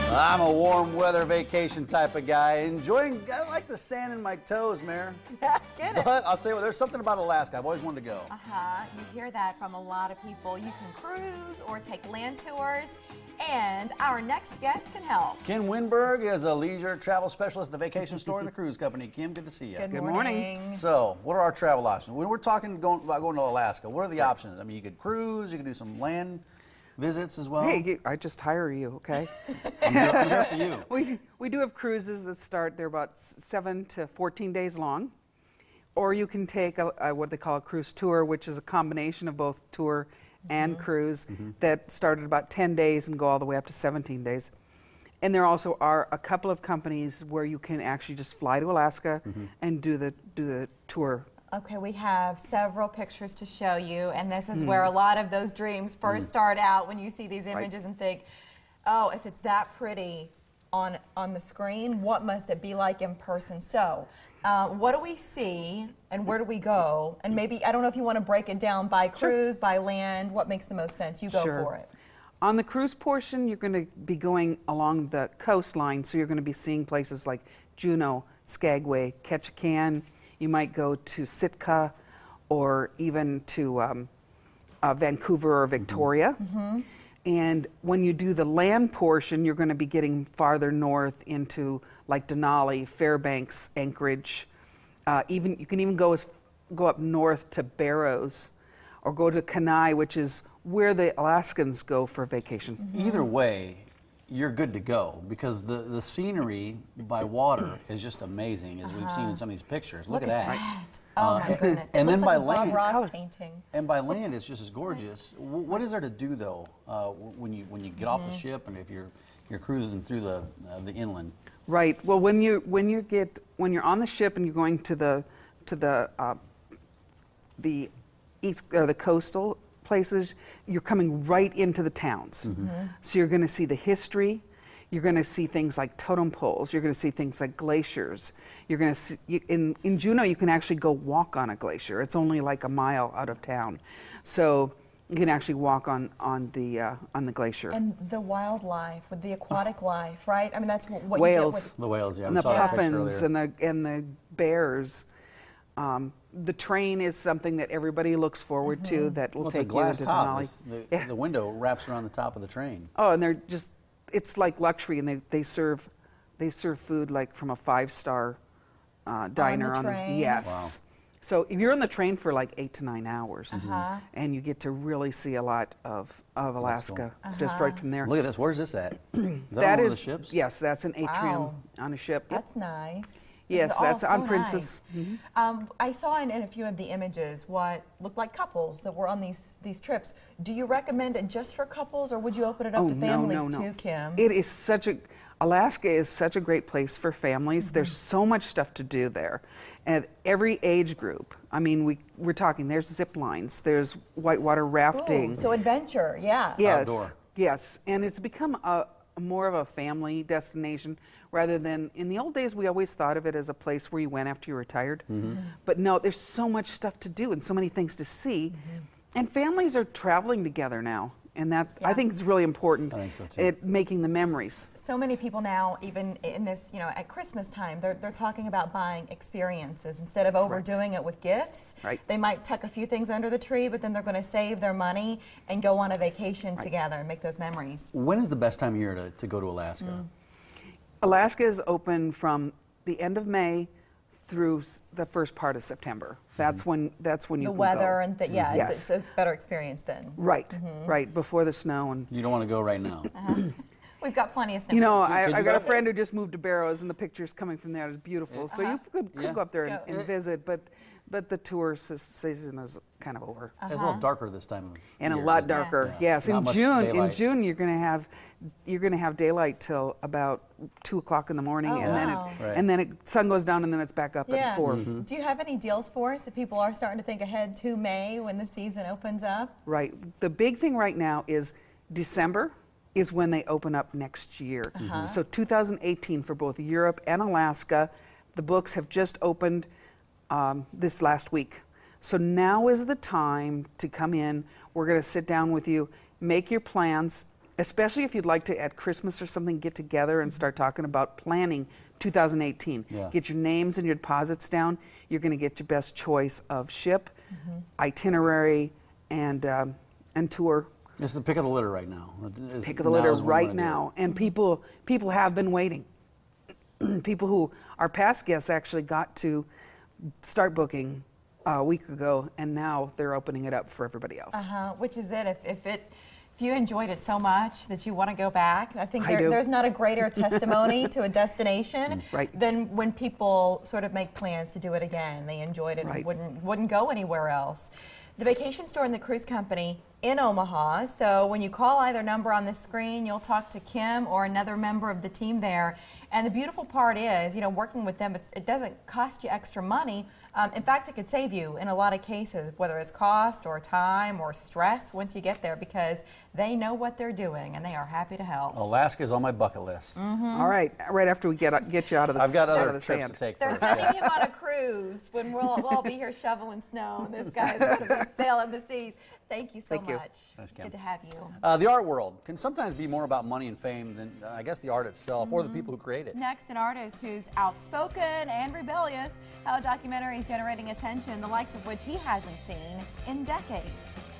I'm a warm weather vacation type of guy. I like the sand in my toes, Mare. Yeah, get it. But I'll tell you what, there's something about Alaska I've always wanted to go. You hear that from a lot of people. You can cruise or take land tours, and our next guest can help. Kim Winberg is a leisure travel specialist at the vacation store and the cruise company. Kim, good to see you. Good morning. So, what are our travel options? When we're talking about going to Alaska, what are the options? I mean, you could cruise, you could do some land visits as well. Hey, I just hire you, okay? I'm here for you. We do have cruises that start, they're about 7 to 14 days long. Or you can take what they call a cruise tour, which is a combination of both tour and cruise that start at about 10 days and go all the way up to 17 days. And there also are a couple of companies where you can actually just fly to Alaska and do the tour. Okay, we have several pictures to show you, and this is where a lot of those dreams first start out when you see these images and think, oh, if it's that pretty on the screen, what must it be like in person? So, what do we see, and where do we go? And maybe, I don't know if you want to break it down by cruise, by land, what makes the most sense? You go for it. On the cruise portion, you're going to be going along the coastline, so you're going to be seeing places like Juneau, Skagway, Ketchikan. You might go to Sitka or even to Vancouver or Victoria. And when you do the land portion, you're going to be getting farther north into like Denali, Fairbanks, Anchorage. You can even go up north to Barrows or go to Kenai, which is where the Alaskans go for vacation. Either way, you're good to go because the scenery by water is just amazing, as we've seen in some of these pictures. Look at that. Oh my goodness. And then by Bob land, Ross painting. And by land, it's just as gorgeous. What is there to do though when you get off the ship and if you're cruising through the inland? Right. Well, when you're on the ship and you're going to the east or the coastal places, you're coming right into the towns. So you're going to see the history. You're going to see things like totem poles. You're going to see things like glaciers. You're going to see in Juneau you can actually go walk on a glacier. It's only like a mile out of town, so you can actually walk on the glacier. And the wildlife, with the aquatic life, right? I mean, that's what whales. You get with the whales, yeah. And the puffins and the bears. The train is something that everybody looks forward to. That will take you into Denali. The window wraps around the top of the train. Oh, and it's like luxury, and they serve food like from a 5-star diner on the train. Yes. Wow. So if you're on the train for like 8 to 9 hours, and you get to really see a lot of Alaska just right from there. Look at this. Where's this at? Is that that on one is of the ships? Yes, that's an atrium on a ship. That's nice. Yes, that's on Princess. Nice. I saw in a few of the images what looked like couples that were on these trips. Do you recommend it just for couples, or would you open it up to families too, Kim? It is Alaska is such a great place for families. There's so much stuff to do there. And every age group. I mean, we're talking, there's zip lines, there's whitewater rafting. Ooh, so adventure, yeah. Yes, outdoor. Yes. And it's become more of a family destination rather than, in the old days, we always thought of it as a place where you went after you retired. But no, there's so much stuff to do and so many things to see. And families are traveling together now. And that, I think it's really important at making the memories. So many people now, even in this, at Christmas time, they're talking about buying experiences instead of overdoing it with gifts. They might tuck a few things under the tree, but then they're going to save their money and go on a vacation together and make those memories. When is the best time of year to go to Alaska? Alaska is open from the end of May through the first part of September. That's when you can go. The weather and it's a better experience then. Right, right before the snow and. You don't want to go right now. We've got plenty of snow. I've got a friend who just moved to Barrows, and the pictures coming from there is beautiful. So you could go up there and visit, but the tourist season is kind of over. It's a little darker this time of year. And a lot darker. Yes, in June you're going to have daylight till about 2 o'clock in the morning, and then sun goes down, and then it's back up at 4. Do you have any deals for us if people are starting to think ahead to May when the season opens up? Right. The big thing right now is December is when they open up next year. So 2018 for both Europe and Alaska, the books have just opened this last week. So now is the time to come in. We're going to sit down with you, make your plans, especially if you'd like to at Christmas or something get together and start talking about planning 2018. Yeah. Get your names and your deposits down. You're going to get your best choice of ship, itinerary, and tour. It's the pick of the litter right now. Pick of the litter right now, and people have been waiting. People who our past guests actually got to start booking a week ago, and now they're opening it up for everybody else. Which is it. If you enjoyed it so much that you want to go back, I think I do. there's not a greater testimony to a destination than when people sort of make plans to do it again. They enjoyed it and wouldn't go anywhere else. The vacation store and the cruise company in Omaha. So when you call either number on the screen, you'll talk to Kim or another member of the team there. And the beautiful part is, you know, working with them, it doesn't cost you extra money. In fact, it could save you in a lot of cases, whether it's cost or time or stress once you get there, because they know what they're doing and they are happy to help. Alaska is on my bucket list. All right, right after we get you out of the I've got other the trips sand. to take. They're first, sending yeah. him on a cruise when we'll all be here shoveling snow, and this guy's going to be sailing the seas. Thank you so Thank you. much. Thanks, Kim. Good to have you. The art world can sometimes be more about money and fame than, I guess, the art itself or the people who create it. Next, an artist who's outspoken and rebellious, how a documentary is generating attention, the likes of which he hasn't seen in decades.